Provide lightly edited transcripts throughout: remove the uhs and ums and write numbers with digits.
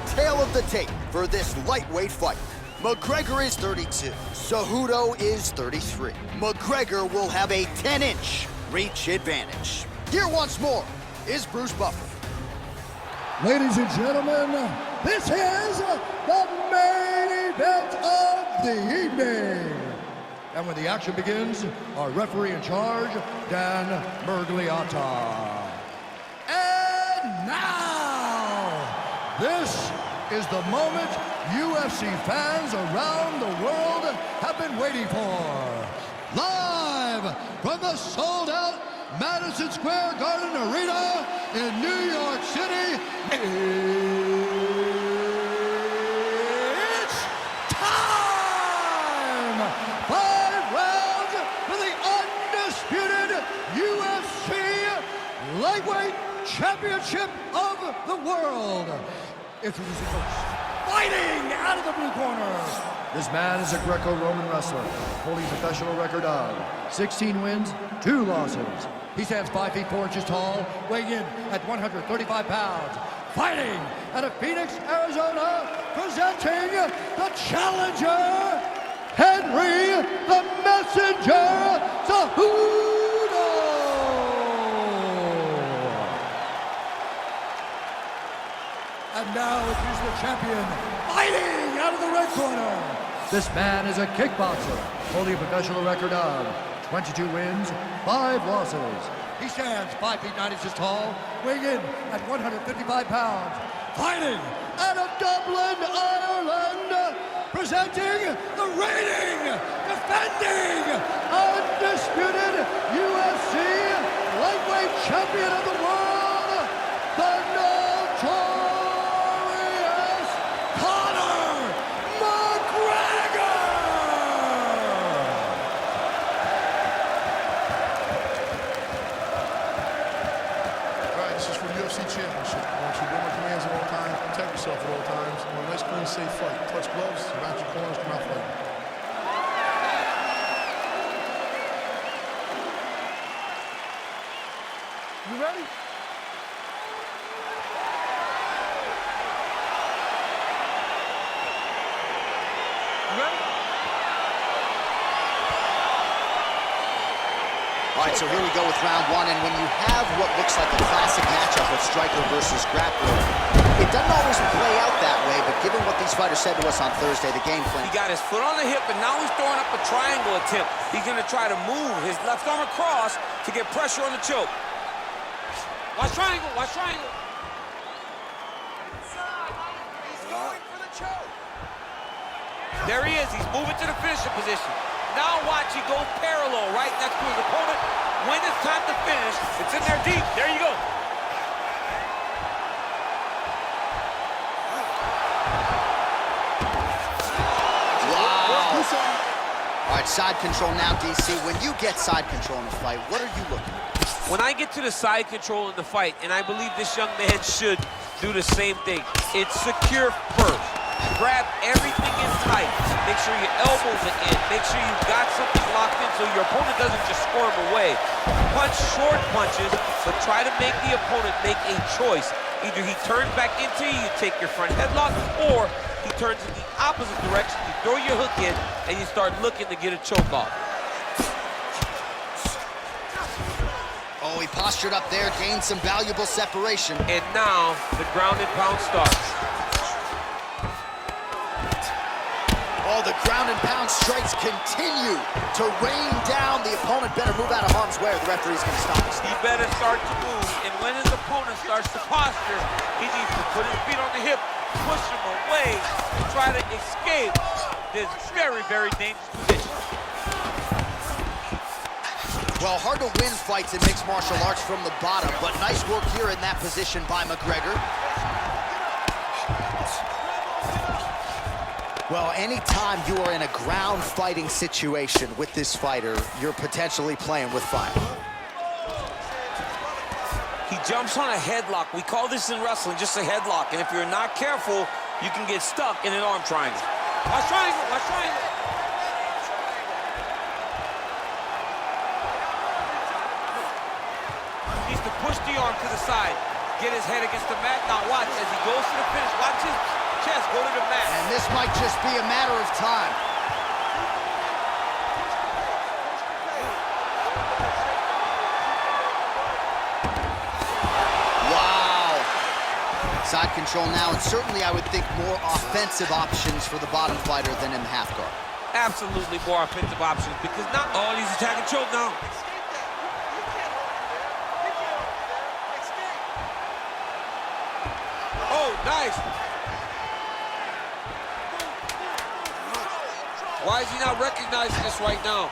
our tale of the tape for this lightweight fight. McGregor is 32. Cejudo is 33. McGregor will have a 10-inch reach advantage. Here once more is Bruce Buffer. Ladies and gentlemen, this is the main event of the evening. And when the action begins, our referee in charge, Dan Mergliata. And now, this is the moment UFC fans around the world have been waiting for. Live from the sold-out Madison Square Garden Arena in New York City, it's time! 5 rounds for the undisputed UFC Lightweight Championship of the World. Introducing first, fighting out of the blue corner. This man is a Greco-Roman wrestler, holding a professional record of 16 wins, 2 losses. He stands 5 feet 4 inches tall, weighing in at 135 pounds. Fighting out of Phoenix, Arizona, presenting the challenger, Henry the Messenger Cejudo. And now he's the champion, fighting out of the red corner. This man is a kickboxer, holding a professional record of 22 wins, 5 losses. He stands 5 feet 9 inches tall, weighing in at 155 pounds. Fighting out of Dublin, Ireland, presenting the reigning, defending, undisputed UFC lightweight champion of the world, the notorious Conor McGregor! This is for the UFC Championship. I want you to obey my commands at all times, protect yourself at all times. I want a nice, clean, safe fight. Touch gloves, wrap your corners, come out fighting. You ready? You ready? All right, so here we go with round 1, and when you have what looks like a classic matchup of striker versus grappler, it doesn't always play out that way, but given what these fighters said to us on Thursday, the game plan... He got his foot on the hip, and now he's throwing up a triangle attempt. He's going to try to move his left arm across to get pressure on the choke. Watch triangle, watch triangle. He's going for the choke. There he is, he's moving to the finishing position. Now watch, he goes parallel right next to his opponent. When it's time to finish, it's in there deep. There you go. Wow. All right, side control now, DC. When you get side control in a fight, what are you looking at? When I get to the side control in the fight, and I believe this young man should do the same thing, it's secure first. Grab everything in tight. Make sure your elbows are in. Make sure you've got something locked in so your opponent doesn't just squirm away. Punch short punches, but try to make the opponent make a choice. Either he turns back into you, you take your front headlock, or he turns in the opposite direction, you throw your hook in, and you start looking to get a choke off. Oh, he postured up there, gained some valuable separation. And now, the ground and pound starts. Oh, the ground and pound strikes continue to rain down. The opponent better move out of harm's way or the referee's going to stop us. He better start to move, and when his opponent starts to posture, he needs to put his feet on the hip, push him away, and try to escape this very, very dangerous position. Well, hard to win fights in mixed martial arts from the bottom, but nice work here in that position by McGregor. Well, anytime you are in a ground fighting situation with this fighter, you're potentially playing with fire. He jumps on a headlock. We call this in wrestling just a headlock, and if you're not careful, you can get stuck in an arm triangle. Watch triangle, watch triangle. He needs to push the arm to the side, get his head against the mat. Now watch, as he goes to the finish, watch his might just be a matter of time. Wow. Side control now, and certainly I would think more offensive options for the bottom fighter than in the half guard. Absolutely more offensive options because not all these attacking choke now. Oh, nice. Why is he not recognizing this right now?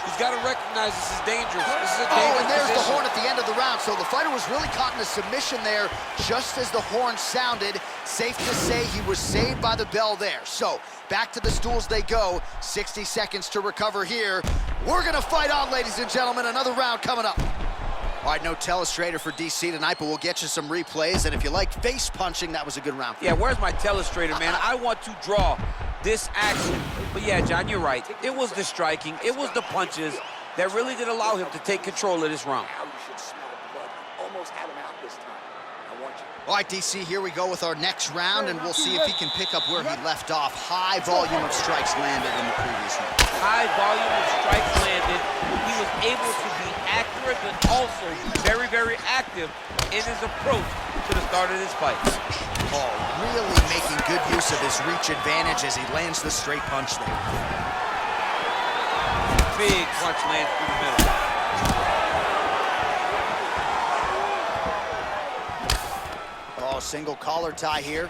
He's got to recognize this is dangerous. This is a dangerous and there's position. the horn at the end of the round. So the fighter was really caught in a submission there just as the horn sounded. Safe to say he was saved by the bell there. So back to the stools they go. 60 seconds to recover here. We're going to fight on, ladies and gentlemen. Another round coming up. All right, no telestrator for DC tonight, but we'll get you some replays. And if you like face punching, that was a good round. Yeah, where's my telestrator, man? I want to draw this action. But yeah, John, you're right. It was the striking, it was the punches that really did allow him to take control of this round. Now you should smell blood. You almost had him out this time. I want you. All right, DC, here we go with our next round, and we'll see if he can pick up where he left off. High volume of strikes landed in the previous round. High volume of strikes landed. He was able to be accurate, but also very, very active in his approach to the start of this fight. Oh, really making good use of his reach advantage as he lands the straight punch there. Big punch lands through the middle. Oh, single collar tie here.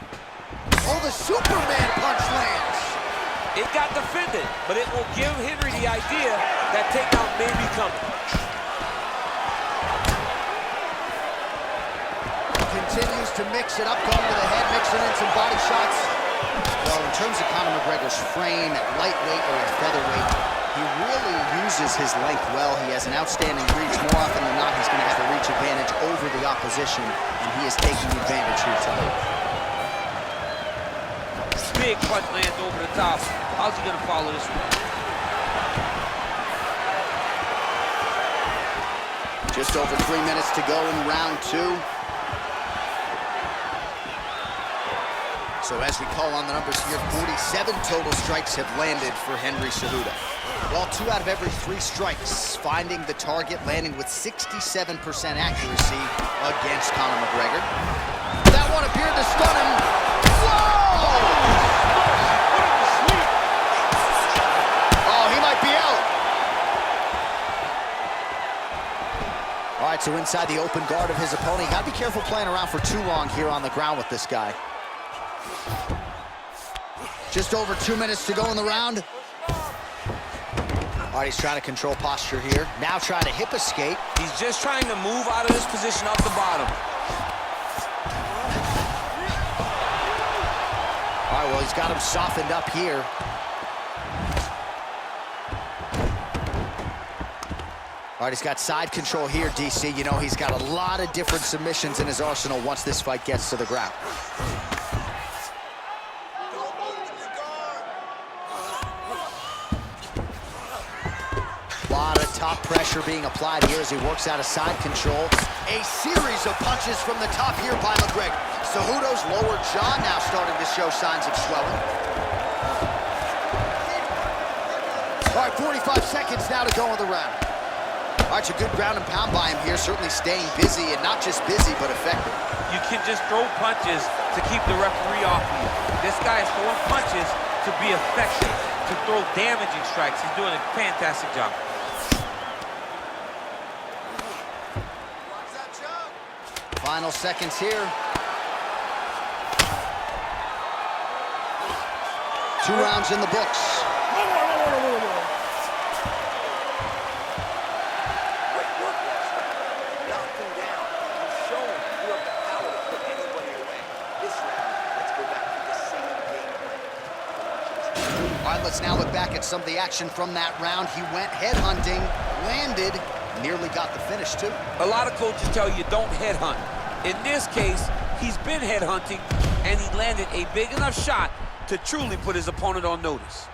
Oh, the Superman punch lands. It got defended, but it will give Henry the idea that takedown may be coming. Continues to mix it up, going to the head, mixing in some body shots. Well, in terms of Conor McGregor's frame at lightweight or at featherweight, he really uses his length well. He has an outstanding reach. More often than not, he's going to have a reach advantage over the opposition, and he is taking advantage here tonight. Big punch lands over the top. How's he going to follow this one? Just over 3 minutes to go in round two. So as we call on the numbers here, 47 total strikes have landed for Henry Cejudo. Well, 2 out of every 3 strikes finding the target, landing with 67% accuracy against Conor McGregor. That one appeared to stun him. Whoa! Oh, he might be out. All right, so inside the open guard of his opponent. You gotta be careful playing around for too long here on the ground with this guy. Just over 2 minutes to go in the round. All right, he's trying to control posture here. Now trying to hip escape. He's just trying to move out of this position off the bottom. All right, well, he's got him softened up here. All right, he's got side control here, DC. You know, he's got a lot of different submissions in his arsenal once this fight gets to the ground. A lot of top pressure being applied here as he works out of side control. A series of punches from the top here by McGregor. Cejudo's lower jaw now starting to show signs of swelling. All right, 45 seconds now to go in the round. All right, it's a good ground and pound by him here, certainly staying busy, and not just busy, but effective. You can just throw punches to keep the referee off you. This guy is throwing punches to be effective, to throw damaging strikes. He's doing a fantastic job. Final seconds here. 2 rounds in the books. Great work last round. Knocked him down. You've shown you have the power to put anybody away. This round, let's go back to the same game plan. All right, let's now look back at some of the action from that round. He went headhunting, landed, nearly got the finish too. A lot of coaches tell you don't headhunt. In this case, he's been headhunting, and he landed a big enough shot to truly put his opponent on notice.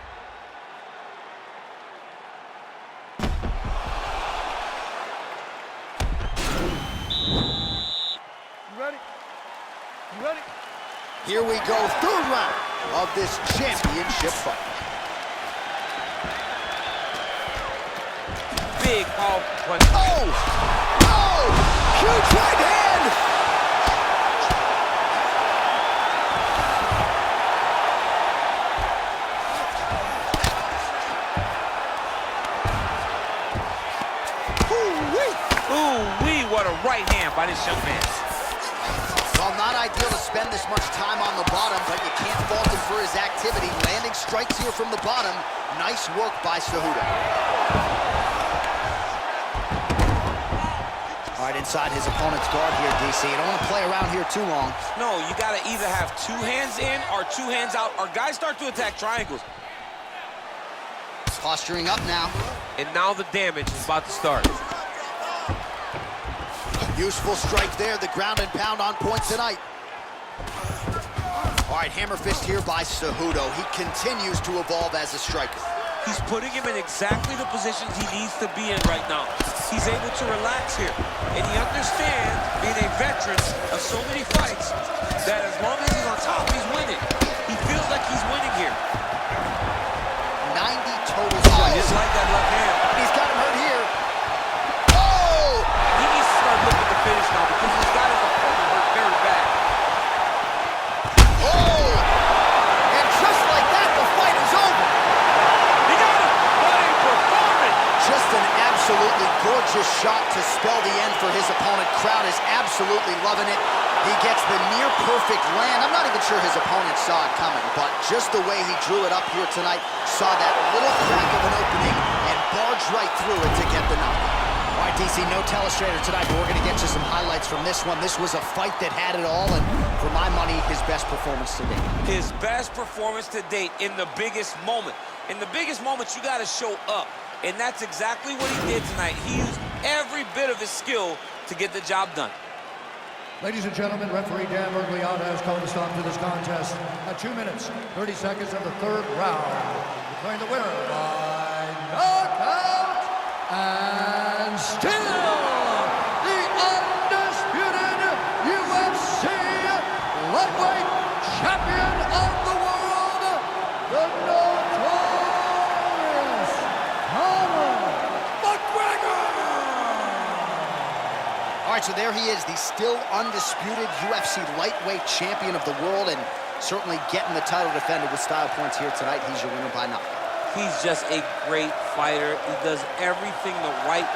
Here we go, 3rd round. of this championship fight. Big powerful punch. Oh! Oh! Huge right hand! Ooh-wee, what a right hand by this young man. Well, not ideal to spend this much time on the bottom, but you can't fault him for his activity. Landing strikes here from the bottom. Nice work by Cejudo. All right, inside his opponent's guard here, DC. You don't want to play around here too long. No, you got to either have two hands in or two hands out, or guys start to attack triangles. Posturing up now. And now the damage is about to start. Useful strike there, the ground and pound on point tonight. All right, hammer fist here by Cejudo. He continues to evolve as a striker. He's putting him in exactly the positions he needs to be in right now. He's able to relax here. And he understands, being a veteran of so many fights, that as long as he's on top, he's winning. He feels like he's winning here. 90 total strikes. Just like that left hand. He's got him hurt here. Oh! He needs to start looking to finish now because he's got his opponent hurt very bad. Oh! And just like that, the fight is over. He got him! What a performance! Just an absolutely gorgeous shot to spell the end for his opponent. Crowd is absolutely loving it. He gets the near-perfect land. I'm not even sure his opponent saw it coming, but just the way he drew it up here tonight, saw that little crack of an opening and barged right through it to get the knockout. All right, DC, no telestrator tonight, but we're going to get you some highlights from this one. This was a fight that had it all, and for my money, his best performance to date. His best performance to date in the biggest moment. In the biggest moments, you got to show up, and that's exactly what he did tonight. He used every bit of his skill to get the job done. Ladies and gentlemen, referee Dan Bergliano has called a stop to this contest at 2 minutes, 30 seconds of the third round, declaring the winner by knockout and still the undisputed UFC lightweight champion of the world, the notorious Conor McGregor! All right, so there he is, the still undisputed UFC lightweight champion of the world, and certainly getting the title defended with style points here tonight. He's your winner by knockout. He's just a great fighter. He does everything the right